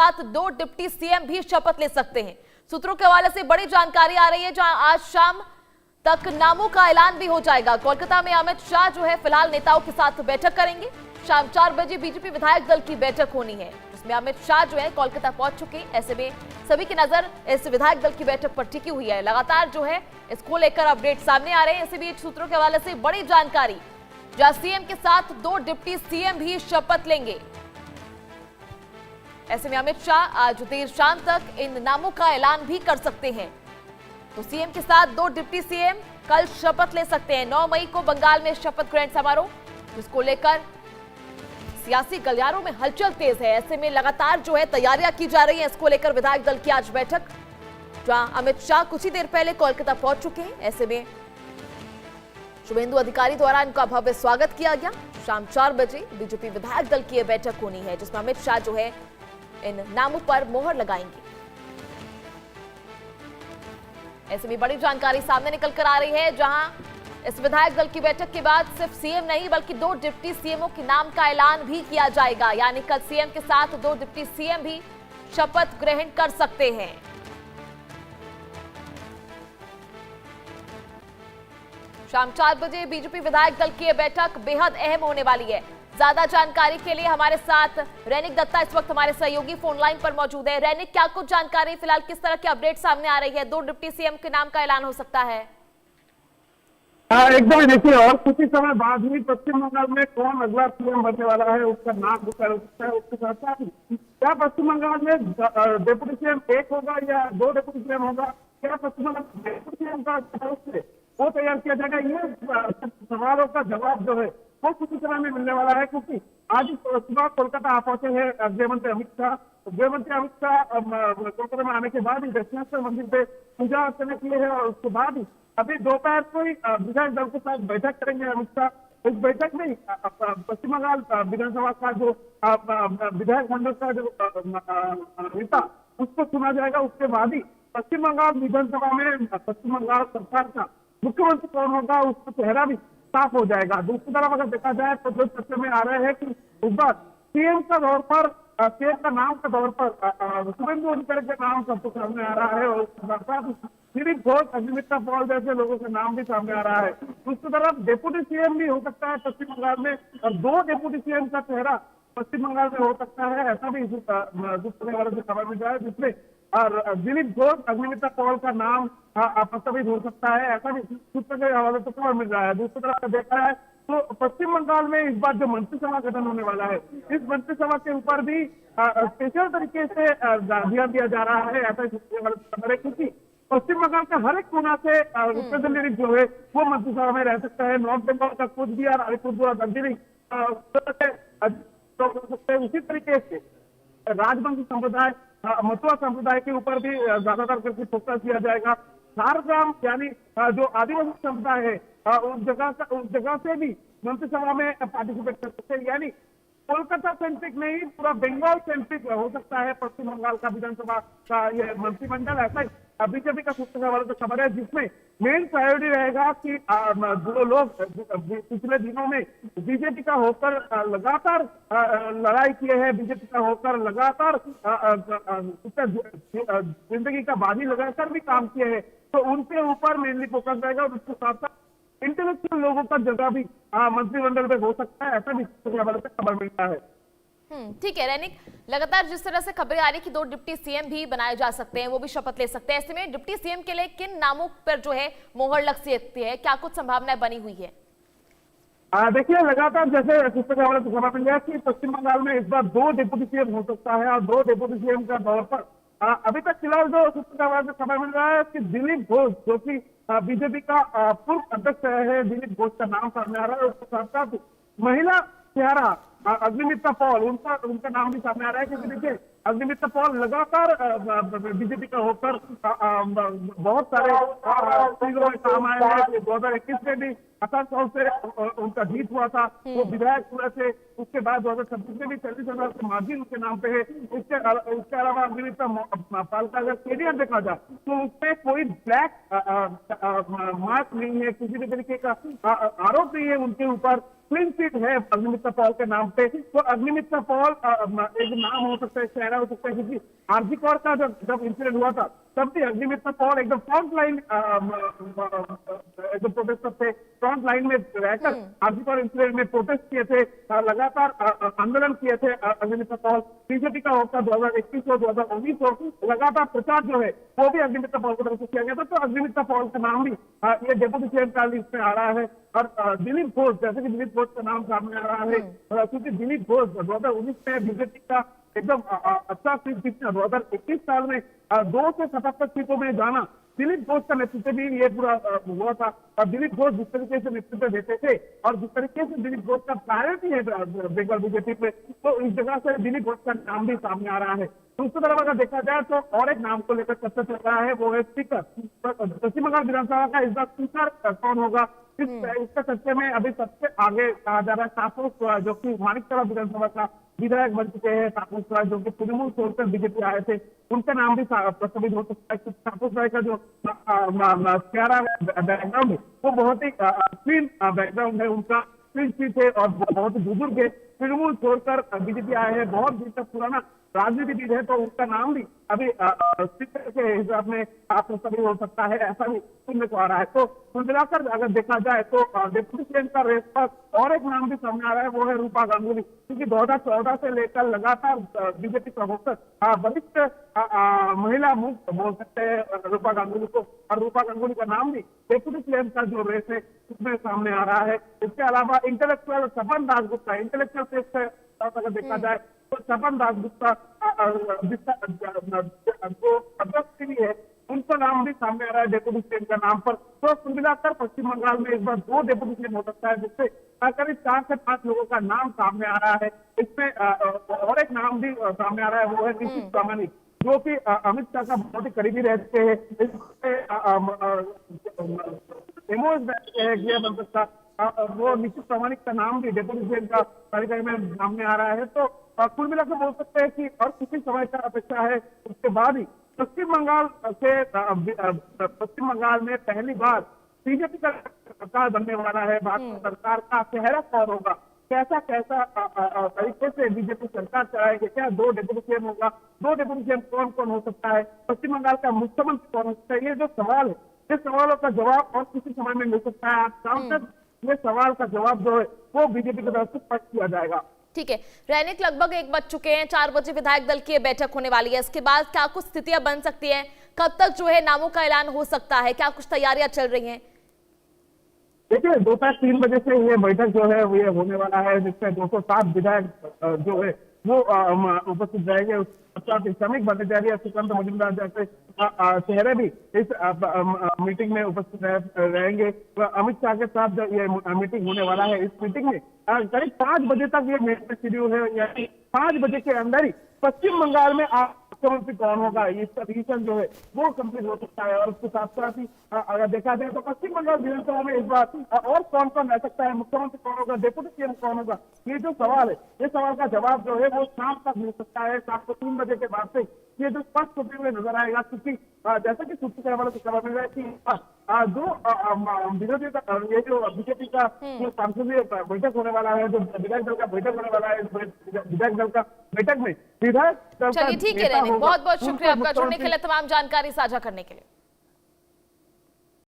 साथ 2 deputy CM भी शपथ ले सकते हैं। सूत्रों के हवाले से बड़ी जानकारी आ रही है, जहां आज शाम तक नामों का ऐलान भी हो जाएगा। कोलकाता में अमित शाह जो है फिलहाल नेताओं के साथ बैठक करेंगे। शाम 4 बजे बीजेपी विधायक दल की बैठक होनी है, जिसमें अमित शाह जो है कोलकाता पहुंच चुके हैं। ऐसे में सभी की नजर इस विधायक दल की बैठक पर टिकी हुई है। लगातार जो है इसको लेकर अपडेट सामने आ रहे हैं। इसी बीच सूत्रों के हवाले से बड़ी जानकारी, जहां सीएम के साथ 2 डिप्टी सीएम भी शपथ लेंगे। ऐसे में अमित शाह आज देर शाम तक इन नामों का ऐलान भी कर सकते हैं। तो सीएम के साथ 2 डिप्टी सीएम कल शपथ ले सकते हैं। 9 मई को बंगाल में शपथ ग्रहण समारोह, जिसको लेकर सियासी गलियारों में हलचल तेज है। ऐसे में लगातार जो है तैयारियां की जा रही हैं। इसको लेकर विधायक दल की आज बैठक, जहां अमित शाह कुछ ही देर पहले कोलकाता पहुंच चुके हैं। ऐसे में शुभेंदु अधिकारी द्वारा इनका भव्य स्वागत किया गया। शाम 4 बजे बीजेपी विधायक दल की यह बैठक होनी है, जिसमें अमित शाह जो है इन नामों पर मोहर लगाएंगे। ऐसे में बड़ी जानकारी सामने निकल कर आ रही है, जहां इस विधायक दल की बैठक के बाद सिर्फ सीएम नहीं बल्कि 2 डिप्टी सीएमओ के नाम का ऐलान भी किया जाएगा। यानी कल सीएम के साथ 2 डिप्टी सीएम भी शपथ ग्रहण कर सकते हैं। शाम 4 बजे बीजेपी विधायक दल की यह बैठक बेहद अहम होने वाली है। ज्यादा जानकारी के लिए हमारे साथ रैनिक दत्ता इस वक्त हमारे सहयोगी फोन लाइन पर मौजूद है। रैनिक, क्या कुछ जानकारी फिलहाल किस तरह की अपडेट सामने आ रही है? 2 डिप्टी सीएम के नाम का ऐलान हो सकता है? एकदम देखिए, और कुछ ही समय बाद ही पश्चिम बंगाल में कौन अगला सीएम बनने वाला है उसका नाम बुका हो सकता है। उसके साथ साथ क्या पश्चिम बंगाल में डिप्टी सीएम 1 होगा या 2 डिप्टी सीएम होगा, क्या पश्चिम बंगाल डिप्टी सीएम का वो तैयार किया जाएगा, ये सवालों का जवाब जो है वो कुछ समय में मिलने वाला है। क्योंकि आज सुबह कोलकाता आ पहुंचे हैं गृहमंत्री अमित शाह। गृहमंत्री अमित शाह कोलकाता में आने के बाद ही दक्षिणेश्वर मंदिर पे पूजा अर्चना की है, और उसके बाद ही अभी दोपहर को ही विधायक दल के साथ बैठक करेंगे अमित शाह। इस बैठक में पश्चिम बंगाल विधानसभा का जो विधायक मंडल का जो नेता उसको चुना जाएगा। उसके बाद ही पश्चिम बंगाल विधानसभा में पश्चिम बंगाल सरकार का मुख्यमंत्री कौन होगा उसका चेहरा भी साफ हो जाएगा। दूसरी तरफ अगर देखा जाए तो जो चर्चा में आ रहे हैं कि इस बार सीएम का तौर पर सीएम का नाम के तौर पर शुभेंदु अधिकारी का नाम सबको सामने आ रहा है, और दिलीप घोष, अग्निमित्रा पॉल जैसे लोगों का नाम भी सामने आ रहा है। दूसरी तरफ डिप्टी सीएम भी हो सकता है पश्चिम बंगाल में, और 2 डिप्टी सीएम का चेहरा पश्चिम बंगाल में हो सकता है। ऐसा भी वाले से खबर मिल रहा है, जिसमें और दिलीप घोष, अग्निमित्रा पॉल का नाम प्रस्तावित हो सकता है। ऐसा भी सूत्र के हवाले से खबर मिल रहा है। दूसरी तरफ देखा है तो पश्चिम बंगाल में इस बार जो मंत्रिसभा गठन होने वाला है, इस मंत्रिसभा के ऊपर भी स्पेशल तरीके से ध्यान दिया जा रहा है। ऐसा खबर है, क्योंकि पश्चिम बंगाल का हर एक कोना से रिप्रेजेंटेटिव जो है वो मंत्रिसभा में रह सकता है। नॉर्थ बंगाल का कुचबिहार, अलीपुरद्वार, दार्जिलिंग उसी तरीके से राजवंशी संप्रदाय, मतुआ संप्रदाय के ऊपर भी ज्यादातर करके फोकस किया जाएगा। झारग्राम यानी जो आदिवासी संप्रदाय है उस जगह से भी मंत्रिसभा में पार्टिसिपेट कर सकते हैं। यानी कोलकाता सेंट्रिक नहीं, पूरा बंगाल सेंट्रिक हो सकता है पश्चिम बंगाल का विधानसभा का यह मंत्रिमंडल। ऐसा ही बीजेपी का सूत्र वाले तो खबर है, जिसमें मेन प्रायोरिटी रहेगा कि जो लोग पिछले दिनों में बीजेपी का होकर लगातार लड़ाई किए हैं, बीजेपी का होकर लगातार जिंदगी का बाजी लगाकर भी काम किए हैं, तो उनके ऊपर मेनली फोकस रहेगा। और उसके साथ साथ इंटेलेक्चुअल लोगों का जगह भी मंत्रिमंडल में हो सकता है। ऐसा भी खबर मिलता है। ठीक है रैनिक, लगातार जिस तरह से खबरें आ रही कि 2 डिप्टी सीएम भी बनाए जा सकते हैं, वो भी शपथ ले सकते हैं। ऐसे में डिप्टी सीएम के लिए किन नामों पर जो है मोहर लग सकती है, क्या कुछ संभावनाएं बनी हुई है? देखिए, लगातार जैसे सूत्र के हवाले से खबर मिल गया कि पश्चिम बंगाल में इस बार 2 डिप्टी सीएम हो सकता है, और 2 डिप्टी सीएम का तौर पर अभी तक फिलहाल जो सूत्र के हवाले से खबर मिल रहा है कि दिलीप घोष, जो कि बीजेपी का पूर्व अध्यक्ष है, दिलीप घोष का नाम सामने आ रहा है। उसके साथ साथ महिला चेहरा अग्निमित्रा पॉल, उनका नाम भी सामने आ रहा है। क्योंकि देखिए, अग्निमित्रा पॉल लगातार बीजेपी का होकर बहुत सारे काम आए हैं। 2021 में भी आसानसोल से उनका जीत हुआ था, वो विधायक हुए थे। उसके बाद 2026 में भी 40,000 से मार्जिन उनके नाम पे है। उसके अलावा अग्निमित्रा पॉल का अगर कैरियर देखा जाए तो उसमें कोई ब्लैक मार्क नहीं है, किसी भी तरीके का आरोप नहीं है उनके ऊपर। क्लीन चिट है अग्निमित्रा पॉल के नाम पे। तो अग्निमित्रा पॉल एक नाम हो सकता है, गहरा हो सकता है, क्योंकि आरजी कौर का जब इंसिडेंट हुआ था तब भी अग्निमित्र पॉल एकदम फ्रंट लाइन एकदम प्रोटेस्टर थे, फ्रंट लाइन में रहकर आरजी कौर इंसिडेंट में प्रोटेस्ट किए थे, लगातार आंदोलन किए थे अग्निमित्र पॉल। बीजेपी का होता 2021 हो 2019 हो, लगातार प्रचार जो है वो भी अग्निमित्र पॉल की तरफ से किया गया था। तो अग्निमित्र पॉल का नाम भी ये डेप्यूटी सीएम का लिस्ट में आ रहा है। और दिलीप घोष, जैसे कि दिलीप घोष का नाम सामने आ रहा है, क्योंकि दिलीप घोष 2019 में बीजेपी का एकदम अच्छा सीट जीतना, 2021 साल में 2 से 77 सीटों में जाना दिलीप घोष का नेतृत्व भी ये पूरा हुआ था। और दिलीप घोष जिस तरीके से नेतृत्व देते थे और जिस तरीके से दिलीप घोष का प्रायोरिटी है बंगाल बीजेपी में, तो इस जगह से दिलीप घोष का नाम भी सामने आ रहा है। दूसरी तरफ अगर देखा जाए तो और एक नाम को लेकर चर्चा चल रहा है, वो है स्पीकर। पश्चिम बंगाल विधानसभा का इस बार स्पीकर कौन होगा, इसका चर्चे में अभी सबसे आगे कहा जा रहा है तापस स्वराज, जो कि मानिकतला विधानसभा का विधायक बन चुके हैं। तापस स्वराज जो कि तृणमूल छोड़कर बीजेपी आए थे, उनका नाम भी प्रस्तावित हो सकता है। तापस स्वराज का जो प्यारा बैकग्राउंड है वो बहुत ही क्लीन बैकग्राउंड है, उनका क्लीन शीट है और बहुत ही बुजुर्ग है, तृणमूल छोड़कर बीजेपी आए हैं, बहुत दिन तक पुराना राजनीतिविद है। तो उनका नाम भी अभी स्पीकर के हिसाब में प्रस्तावित हो सकता है, ऐसा भी सुनने को आ रहा है। तो कुल मिलाकर अगर देखा जाए तो डिप्टी सीएम का रेस पर और एक नाम भी सामने आ रहा है, वो है रूपा गांगुली, क्योंकि 2014 से लेकर लगातार बीजेपी प्रवक्ता वरिष्ठ महिला मुक्त बोल सकते हैं रूपा गांगुली को, और रूपा गांगुली का नाम भी डिप्टी सीएम का जो रेस है उसमें सामने आ रहा है। इसके अलावा इंटेलेक्चुअल सपन दासगुप्ता, इंटेलेक्चुअल टेस्ट अगर देखा जाए तो सपन दासगुप्ता जो अध्यक्ष भी है, उनका नाम भी सामने आ रहा है डेप्यूटी सीएम का नाम पर। तो कुल मिलाकर पश्चिम बंगाल में इस बार 2 डेप्यूटी सीएम हो सकता है, जिससे करीब 4 से 5 लोगों का नाम सामने आ रहा है। इसमें और एक नाम भी सामने आ रहा है, वो है निशित प्रामाणिक, जो कि अमित शाह का बहुत ही करीबी रहते हैं। गृह मंत्री वो निश्चित प्रामाणिक का नाम भी डेप्यूटी सीएम का तालिका में सामने आ रहा है। तो कुल मिलाकर बोल सकते हैं कि और किसी समय का अपेक्षा है, उसके बाद ही पश्चिम बंगाल में पहली बार बीजेपी का सरकार बनने वाला है। भाजपा सरकार का चेहरा कौन होगा, कैसा तरीके से बीजेपी सरकार चलाएगी, क्या 2 डेप्यूटी सीएम होगा, 2 डेप्यूटी सीएम कौन कौन हो सकता है, पश्चिम बंगाल का मुख्यमंत्री कौन हो सकता है, ये जो सवाल है, इस सवालों का जवाब और किसी समय में मिल सकता है। शाम तक ये सवाल का जवाब जो है वो बीजेपी की तरफ से स्पष्ट किया जाएगा। ठीक है, रैनिक लगभग 1 बज चुके हैं, 4 बजे विधायक दल की बैठक होने वाली है। इसके बाद क्या कुछ स्थितियां बन सकती हैं, कब तक जो है नामों का ऐलान हो सकता है, क्या कुछ तैयारियां चल रही हैं? देखिए, दोपहर 3 बजे से ये बैठक जो है ये होने वाला है, जिसमें 207 विधायक जो है वो उपस्थित रहेंगे। श्रमिक भट्टाचार्य, सुकांत मजूमदार जैसे चेहरे भी इस मीटिंग में उपस्थित रहेंगे। अमित शाह के साथ जो ये मीटिंग होने वाला है, इस मीटिंग में करीब 5 बजे तक ये मीटिंग शेड्यूल है, यानी 5 बजे के अंदर ही पश्चिम बंगाल में मुख्यमंत्री कौन होगा इसका डिसीजन जो है वो कंप्लीट हो सकता है। और उसके साथ साथ ही अगर देखा जाए तो पश्चिम बंगाल विधानसभा में इस बार और कौन कौन रह सकता है, मुख्यमंत्री कौन होगा, डेप्यूटी सीएम कौन होगा, ये जो सवाल है, ये सवाल का जवाब जो है वो शाम तक मिल सकता है। शाम को 3 बजे के बाद से ये जो स्पष्ट होते हुए नजर आएगा, क्योंकि जैसा कि सूची करने वालों को खबर मिल रहा है कि जो विरोधी ये जो बीजेपी का जो संसदीय बैठक होने वाला है, जो विधायक दल का बैठक होने वाला है, विधायक दल का बैठक में विधायक दल का, चलिए ठीक है, बहुत बहुत शुक्रिया आपका जुड़ने के लिए, तमाम जानकारी साझा करने के लिए।